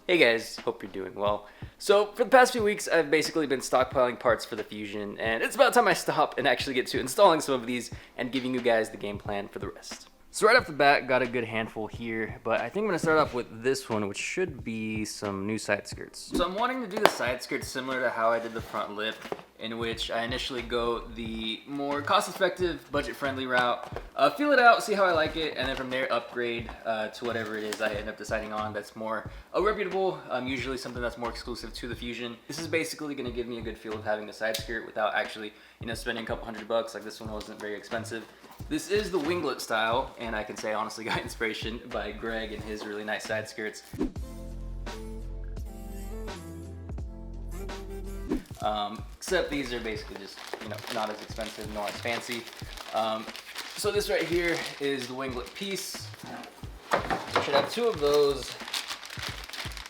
Hey guys, hope you're doing well. So for the past few weeks, I've basically been stockpiling parts for the Fusion, and it's about time I stop and actually get to installing some of these and giving you guys the game plan for the rest. So right off the bat, got a good handful here, but I think I'm gonna start off with this one, which should be some new side skirts. So I'm wanting to do the side skirts similar to how I did the front lip, in which I initially go the more cost-effective, budget-friendly route, feel it out, see how I like it, and then from there upgrade to whatever it is I end up deciding on that's more reputable, usually something that's more exclusive to the Fusion. This is basically gonna give me a good feel of having the side skirt without actually, spending a couple $100. Like this one wasn't very expensive. This is the Winglet style, and I can say I honestly got inspiration by Greg and his really nice side skirts. Except these are basically just, not as expensive nor as fancy. So this right here is the Winglet piece. Should have two of those.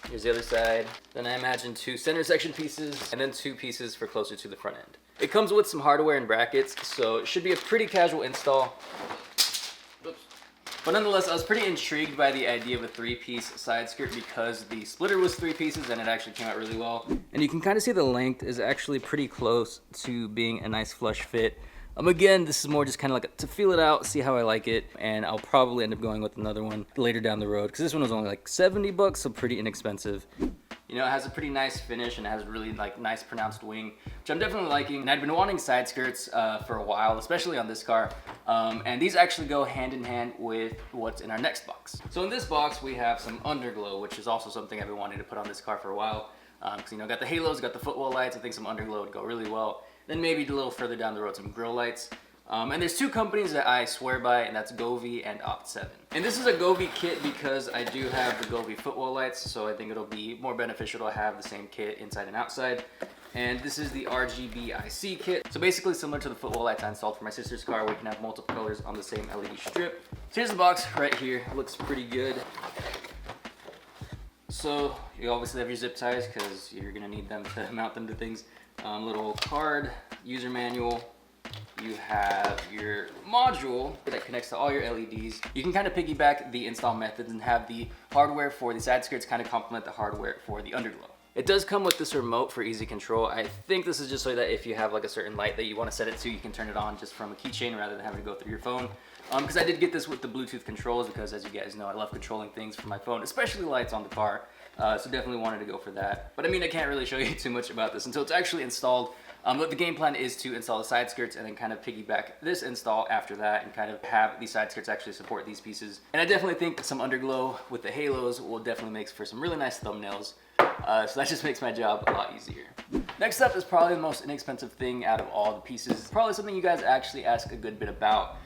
Here's the other side. Then I imagine two center section pieces, and then two pieces for closer to the front end. It comes with some hardware and brackets, so it should be a pretty casual install. Oops. But nonetheless, I was pretty intrigued by the idea of a three-piece side skirt because the splitter was three pieces and it actually came out really well. And you can kind of see the length is actually pretty close to being a nice flush fit. Again, this is more just kind of like to feel it out, see how I like it, and I'll probably end up going with another one later down the road because this one was only like $70, so pretty inexpensive. It has a pretty nice finish and it has a really nice pronounced wing, which I'm definitely liking. And I'd been wanting side skirts for a while, especially on this car. And these actually go hand in hand with what's in our next box. So in this box, we have some underglow, which is also something I've been wanting to put on this car for a while. Because, got the halos, got the footwell lights. I think some underglow would go really well. Then maybe a little further down the road, some grill lights. And there's two companies that I swear by, and that's Govee and Opt7. And this is a Govee kit because I do have the Govee footwell lights, so I think it'll be more beneficial to have the same kit inside and outside. And this is the RGB-IC kit. So basically similar to the footwell lights I installed for my sister's car, where you can have multiple colors on the same LED strip. So here's the box right here. It looks pretty good. So you obviously have your zip ties because you're gonna need them to mount them to things. Little card, user manual. You have your module that connects to all your LEDs. You can kind of piggyback the install methods and have the hardware for the side skirts kind of complement the hardware for the underglow. It does come with this remote for easy control. I think this is just so that if you have like a certain light that you want to set it to, you can turn it on just from a keychain rather than having to go through your phone. Because I did get this with the Bluetooth controls because, as you guys know, I love controlling things from my phone, especially lights on the car. So definitely wanted to go for that. But I mean, I can't really show you too much about this until it's actually installed. But the game plan is to install the side skirts and then kind of piggyback this install after that and kind of have these side skirts actually support these pieces. And I definitely think some underglow with the halos will definitely make for some really nice thumbnails. So that just makes my job a lot easier. Next up is probably the most inexpensive thing out of all the pieces. Probably something you guys actually ask a good bit about.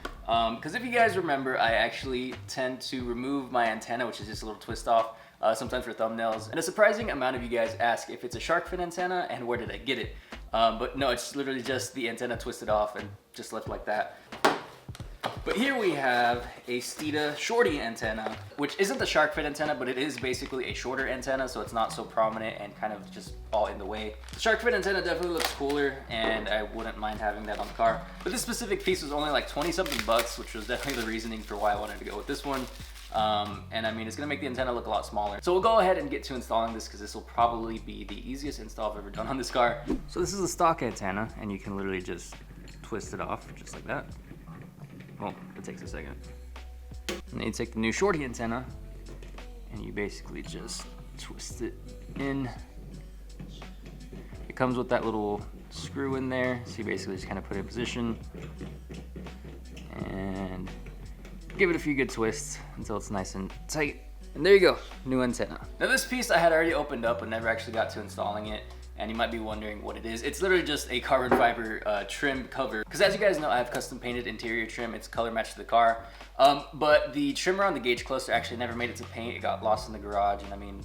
Because if you guys remember, I actually tend to remove my antenna, which is just a little twist off, sometimes for thumbnails. And a surprising amount of you guys ask if it's a shark fin antenna and where did I get it. But no, it's literally just the antenna twisted off and just left like that. But here we have a Steeda shorty antenna, which isn't the shark fin antenna, but it is basically a shorter antenna, so it's not so prominent and kind of just all in the way. The shark fin antenna definitely looks cooler, and I wouldn't mind having that on the car. But this specific piece was only like 20 something bucks, which was definitely the reasoning for why I wanted to go with this one. And I mean, it's gonna make the antenna look a lot smaller. So we'll go ahead and get to installing this because this will probably be the easiest install I've ever done on this car. So this is a stock antenna, and you can literally just twist it off just like that. Well, it takes a second. And then you take the new shorty antenna and you basically just twist it in. It comes with that little screw in there, so you basically just kind of put it in position and give it a few good twists until it's nice and tight. And there you go, new antenna. Now this piece I had already opened up but never actually got to installing it. And you might be wondering what it is. It's literally just a carbon fiber trim cover. Because as you guys know, I have custom painted interior trim. It's color matched to the car. But the trimmer on the gauge cluster actually never made it to paint. It got lost in the garage, and I mean,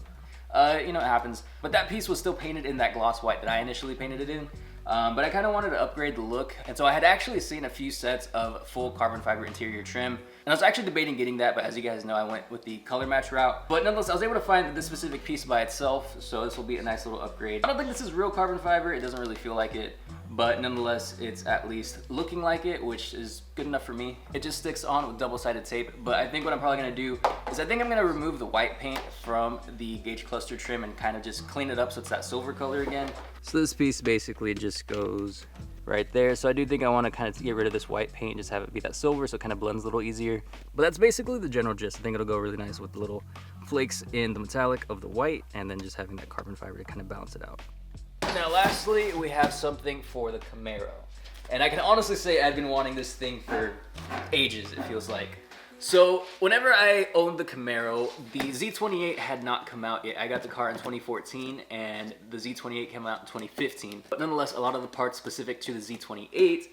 it happens. But that piece was still painted in that gloss white that I initially painted it in. But I kind of wanted to upgrade the look. And so I had actually seen a few sets of full carbon fiber interior trim. And I was actually debating getting that, but as you guys know, I went with the color match route. But nonetheless, I was able to find this specific piece by itself, so this will be a nice little upgrade. I don't think this is real carbon fiber. It doesn't really feel like it. but nonetheless, it's at least looking like it, which is good enough for me. It just sticks on with double-sided tape, but I think what I'm probably gonna do is I think I'm gonna remove the white paint from the gauge cluster trim and kind of just clean it up so it's that silver color again. So this piece basically just goes right there. So I do think I want to kind of get rid of this white paint, just have it be that silver so it kind of blends a little easier. But that's basically the general gist. I think it'll go really nice with the little flakes in the metallic of the white and then just having that carbon fiber to kind of balance it out. Now lastly, we have something for the Camaro. And I can honestly say I've been wanting this thing for ages, it feels like. So whenever I owned the Camaro, the Z28 had not come out yet. I got the car in 2014 and the Z28 came out in 2015. But nonetheless, a lot of the parts specific to the Z28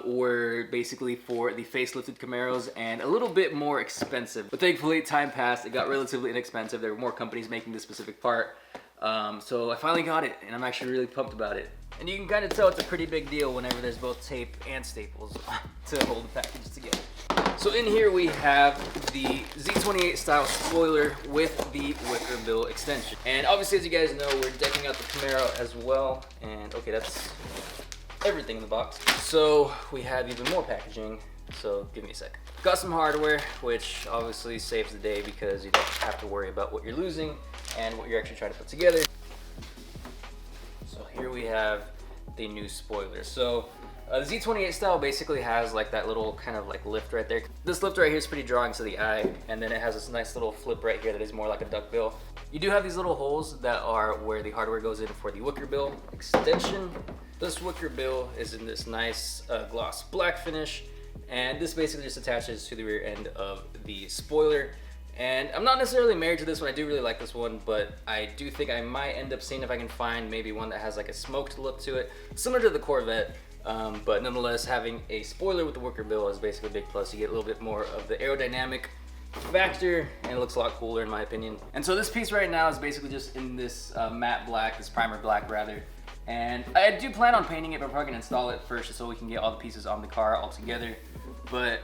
were basically for the facelifted Camaros and a little bit more expensive. But thankfully, time passed, it got relatively inexpensive. There were more companies making this specific part. So I finally got it and I'm actually really pumped about it. And you can kind of tell it's a pretty big deal whenever there's both tape and staples to hold the packages together. So in here we have the Z28 style spoiler with the wicker bill extension. And obviously, as you guys know, we're decking out the Camaro as well. And okay, that's everything in the box. So we have even more packaging, so give me a sec. Got some hardware, which obviously saves the day because you don't have to worry about what you're losing and what you're actually trying to put together. So here we have the new spoiler. So the Z28 style basically has like that little kind of like lift right there. This lift right here is pretty drawing to the eye, and then it has this nice little flip right here that is more like a duckbill. You do have these little holes that are where the hardware goes in for the wicker bill extension. This wicker bill is in this nice gloss black finish, and this basically just attaches to the rear end of the spoiler. And I'm not necessarily married to this one. I do really like this one, but I do think I might end up seeing if I can find maybe one that has like a smoked look to it, similar to the Corvette. But nonetheless, having a spoiler with the wicker bill is basically a big plus. You get a little bit more of the aerodynamic factor, and it looks a lot cooler in my opinion. And so this piece right now is basically just in this matte black, this primer black rather. And I do plan on painting it, but I'm probably gonna install it first just so we can get all the pieces on the car all together. But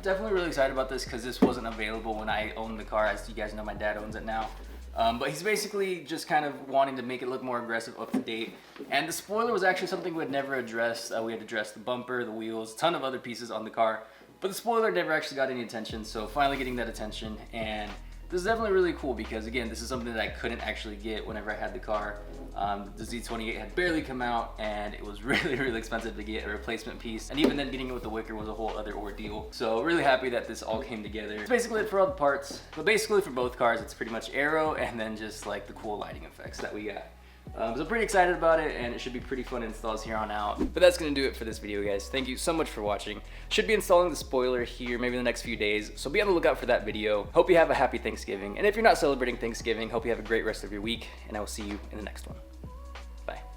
definitely really excited about this because this wasn't available when I owned the car. As you guys know, my dad owns it now. But he's basically just kind of wanting to make it look more aggressive, up to date. And the spoiler was actually something we had never addressed. We had addressed the bumper, the wheels, a ton of other pieces on the car. But the spoiler never actually got any attention, so finally getting that attention. And this is definitely really cool because, again, this is something that I couldn't actually get whenever I had the car. The Z28 had barely come out, and it was really, really expensive to get a replacement piece. And even then, getting it with the wicker was a whole other ordeal. So really happy that this all came together. It's basically it for all the parts, but basically for both cars, it's pretty much aero and then just like the cool lighting effects that we got. So pretty excited about it, and it should be pretty fun installs here on out. But that's gonna do it for this video, guys. Thank you so much for watching. Should be installing the spoiler here maybe in the next few days, so be on the lookout for that video. Hope you have a happy Thanksgiving, and if you're not celebrating Thanksgiving, hope you have a great rest of your week, and I will see you in the next one.